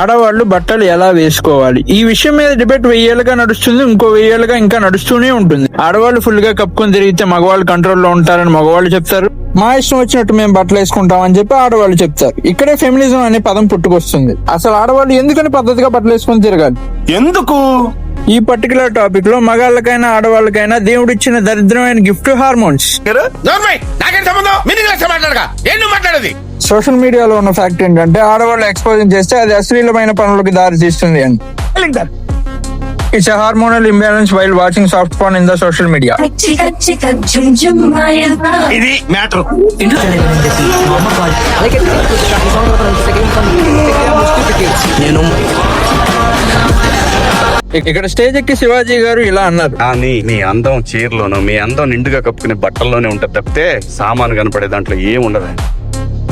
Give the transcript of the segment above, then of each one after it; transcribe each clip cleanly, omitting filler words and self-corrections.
ఆడవాళ్లు బట్టలు ఎలా వేసుకోవాలి ఈ విషయం మీద డిబేట్ 1000 ఏళ్ళుగా నడుస్తుంది, ఇంకో 1000 ఏళ్ళుగా ఇంకా నడుస్తూనే ఉంటుంది. ఆడవాళ్ళు ఫుల్ గా కప్పుకొని తిరిగితే మగవాళ్ళు కంట్రోల్లో ఉంటారని మగవాళ్ళు చెప్తారు. మా ఇష్టం వచ్చినట్టు మేము బట్టలు వేసుకుంటాం అని చెప్పి ఆడవాళ్ళు చెప్తారు. ఇక్కడే ఫెమినిజం అనే పదం పుట్టుకొస్తుంది. అసలు ఆడవాళ్ళు ఎందుకని పద్ధతిగా బట్టలు వేసుకొని తిరగాలి? ఎందుకు? ఈ పర్టికులర్ టాపిక్ లో మగాళ్ళకైనా ఆడవాళ్ళకైనా దేవుడిచ్చిన దరిద్రమైన గిఫ్ట్ హార్మోన్స్. సోషల్ మీడియాలో ఉన్న ఫ్యాక్ట్ ఏంటంటే ఆడవాళ్ళు ఎక్స్పోజింగ్ చేస్తే అది అశ్లీలమైన పనులకు దారి తీస్తుంది అని. It's a hormonal imbalance while watching soft porn in the social media. ఇది మ్యాటర్. ఇక్కడ స్టేజ్ ఎక్కి శివాజీ గారు ఇలా అన్నారు, నీ అందం చీరలోను, మీ అందం నిండుగా కప్పుకునే బట్టల్లోనే ఉంటది తప్పితే సామాను కనపడే దాంట్లో ఏముండదు.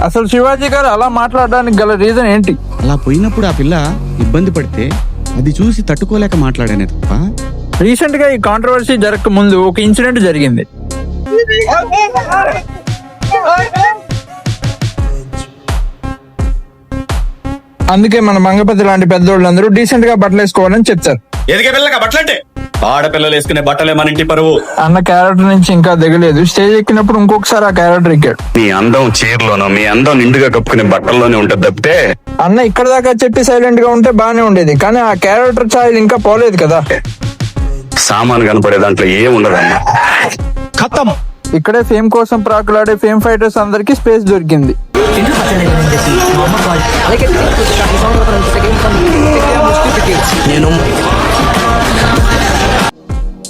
అసలు శివాజీ గారు అలా మాట్లాడడానికి గల రీజన్ ఏంటి? అలా పోయినప్పుడు ఆ పిల్ల ఇబ్బంది పడితే అది చూసి తట్టుకోలేక మాట్లాడానే తప్ప. రీసెంట్ గా ఈ కాంట్రవర్సీ జరగక ముందు ఒక ఇన్సిడెంట్ జరిగింది. అందుకే మన మంగపతి లాంటి పెద్దోళ్ళందరూ డీసెంట్ గా బట్టలు వేసుకోవాలని చెప్తారు. ఎదిగే పిల్లగా బట్టలంటే ఆడపిల్లలు వేసుకునే బట్టలే మన ఇంటి పరువు అన్న క్యారెక్టర్ నుంచి ఇంకా దిగలేదు. స్టేజ్ ఎక్కినప్పుడు ఇంకొకసారి ఆ క్యారెక్టర్ ఎక్కాడు. మీ అందం చీరలోను, మీ అందం నిండుగా కప్పుకునే బట్టల్లోనే ఉంటది తప్పితే. అన్న ఇక్కడ దాకా చెప్పి సైలెంట్ గా ఉంటే బానే ఉండేది, కానీ ఆ క్యారెక్టర్ ఛాయలు ఇంకా పోలేదు కదా. సామాను కనపడే దాంట్లో ఏముండదన్న. ఖతం. ఇక్కడే ఫేమ్ కోసం ప్రాకులాడే ఫేమ్ ఫైటర్స్ అందరికి స్పేస్ దొరికింది.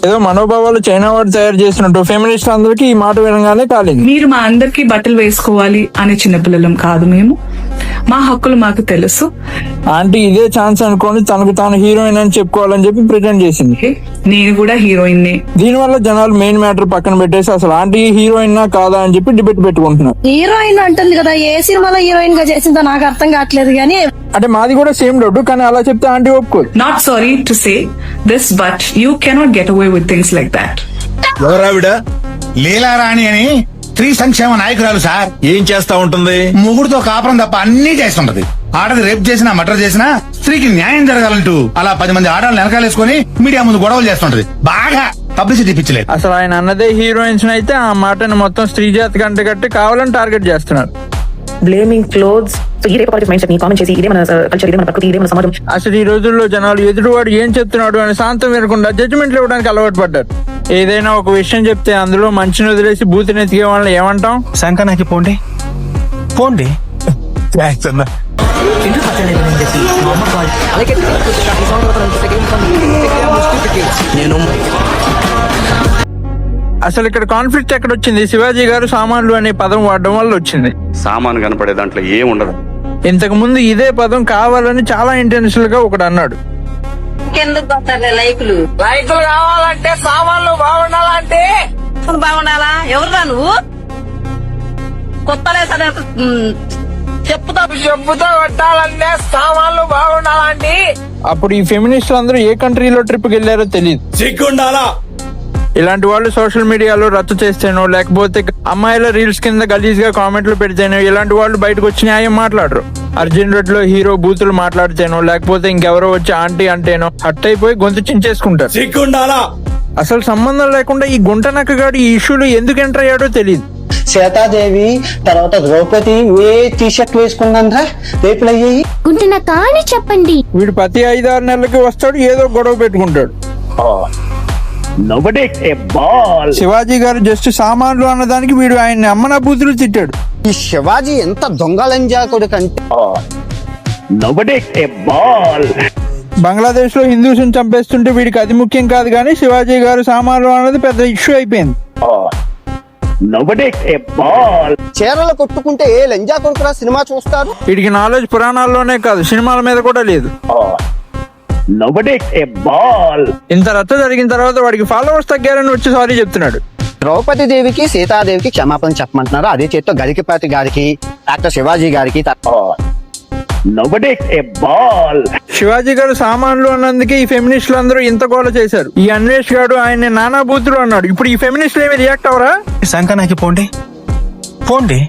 ఏదో మనోభావాలు చైనా వాడు తయారు చేసినట్టు ఫెమినిస్ట్ అందరికి ఈ మాట వినగానే కాలేదు. మీరు మా అందరికి బట్టలు వేసుకోవాలి అనే చిన్నపిల్లలం కాదు మేము. మా హక్కులు మాకు తెలుసు. ఆంటీ ఇదే ఛాన్స్ అనుకోని తనకు తాను హీరోయిన్ అని చెప్పుకోవాలని చెప్పి ప్రిటెండ్ చేసింది. నేను కూడా హీరోయిన్. దీనివల్ల జనాలు మెయిన్ మ్యాటర్ పక్కన పెట్టేసి అసలు ఆంటీ హీరోయిన్ కాదా అని చెప్పి డిబేట్ పెట్టుకుంటున్నారు. హీరోయిన్ అంటుంది కదా, ఏ సినిమాలో హీరోయిన్ గా చేసిందో నాకు అర్థం కావట్లేదు. కానీ అంటే మాది కూడా సేమ్ డౌట్, కానీ అలా చెప్తే ఆంటీ ఒప్పుకోదు. Not sorry to say this but you cannot get away with things like that. ఎవరావిడ? లీలారాణి అని స్త్రీ సంక్షేమ నాయకురాలు సార్. ఏం చేస్తా ఉంటుంది? ముగ్గురుతో కాపురం తప్ప అన్ని చేస్తుంటది. ఆడది రేప్ చేసినా మర్డర్ చేసినా స్త్రీకి న్యాయం జరగాలంటూ అలా 10 మంది ఆడాలను వెనకాలేసుకుని మీడియా ముందు గొడవలు చేస్తుంటది. బాగా పబ్లిసిటీ పిచ్చలేదు. అసలు ఆయన అన్నదే హీరోయిన్స్ అయితే ఆ మాటను మొత్తం స్త్రీ జాతి కంటే కట్టి కావాలని టార్గెట్ చేస్తున్నారు. Blaming clothes. సో ఇదే పాజిటివ్ మైండ్ సెట్ ని కామెంట్ చేసి ఇదే మన కల్చర్, ఇదే మన ప్రకృతి, ఇదే మన సమాజం. అసలు ఈ రోజుల్లో జనాలు ఎదుటివాడు ఏం చెప్తున్నాడు అని శాంతం వినకుండా జడ్జిమెంట్లు ఇవ్వడానికి అలవాటు పడ్డారు. ఏదైనా ఒక విషయం చెప్తే అందులో మంచిని వదిలేసి బూతిని ఎతికే వాళ్ళని ఏమంటాం? శంకనాకి పోండి పోండి. అసలు ఇక్కడ కాన్ఫ్లిక్ట్ ఎక్కడ వచ్చింది? శివాజీ గారు సామాన్లు అనే పదం వాడడం వల్ల వచ్చింది. సామాను కనపడే దాంట్లో ఏముండదు. ఇంతకు ముందు ఇదే పదం కావాలని చాలా ఇంటెన్షనల్ గా ఒకడు అన్నాడు. లైకులు కావాలంటే సామాన్లు బాగుండాలంటే బాగుండాలా? ఎవరురా నువ్వు? కొత్తలే సరే చెప్పుతా కొట్టాలంటే సామాన్లు బాగుండాలంటే. అప్పుడు ఈ ఫెమినిస్టులు అందరూ ఏ కంట్రీలో ట్రిప్ కి వెళ్లారో తెలియదు. సిగ్గుండాలా? ఇలాంటి వాళ్ళు సోషల్ మీడియాలో రద్దు చేస్తేనో లేకపోతే అమ్మాయిల రీల్స్ కింద గలీజ్ గా కామెంట్లు పెడితేనో ఇలాంటి వాళ్ళు బయటకు వచ్చి న్యాయం మాట్లాడరు. అర్జున్ రెడ్డిలో హీరో బూతులు మాట్లాడితేనో లేకపోతే ఇంకెవరో వచ్చి ఆంటీ అంటేనో హట్ అయిపోయి గొంతు చించేసుకుంటారు. సిగ్గుండాలా? అసలు సంబంధం లేకుండా ఈ గుంట నక్కగాడు ఈ ఇష్యూలో ఎందుకు ఎంటర్ అయ్యాడో తెలియదు. సీతాదేవి తర్వాత ద్రౌపది ఏ టీ షర్ట్ వేసుకున్నారా రేపులు అయ్యాయి. గుంటున్నా కానీ చెప్పండి. వీడు ప్రతి 5-6 నెలలకి వస్తాడు, ఏదో గొడవ పెట్టుకుంటాడు. శివాజీ గారు జస్ట్ సామాన్లు అన్నదానికి వీడు ఆయన్ని అమ్మన బూతులు తిట్టాడు. ఈ శివాజీ ఎంత దొంగలంజాకుడు కంటే. బంగ్లాదేశ్ లో హిందూస్ చంపేస్తుంటే వీడికి అది ముఖ్యం కాదు, కానీ శివాజీ గారు సామాన్లు అన్నది పెద్ద ఇష్యూ అయిపోయింది. చీరలు కొట్టుకుంటే ఏ లంజా కొడుకురా సినిమా చూస్తారు? వీడికి నాలెడ్జ్ పురాణాల్లోనే కాదు సినిమాల మీద కూడా లేదు. ఇంత రచ్చ జరిగిన తర్వాత వాడికి ఫాలోవర్స్ తగ్గారని వచ్చి సారీ చెప్తున్నాడు. ద్రౌపది దేవికి సీతాదేవికి క్షమాపణ చెప్పమంటున్నారు. అదే చేత్తో గరికపాటి గారికి డాక్టర్ శివాజీ గారికి. శివాజీ గారు సామాన్లు అన్నందుకే ఈ ఫెమినిస్టులు అందరూ ఇంత గోల చేశారు. ఈ అన్వేష్ గారు ఆయన నానా బూతులు అన్నాడు. ఇప్పుడు ఈ ఫెమినిస్టులు ఏమి రియాక్ట్ అవరా? శంకనాకి పోండి పోండి.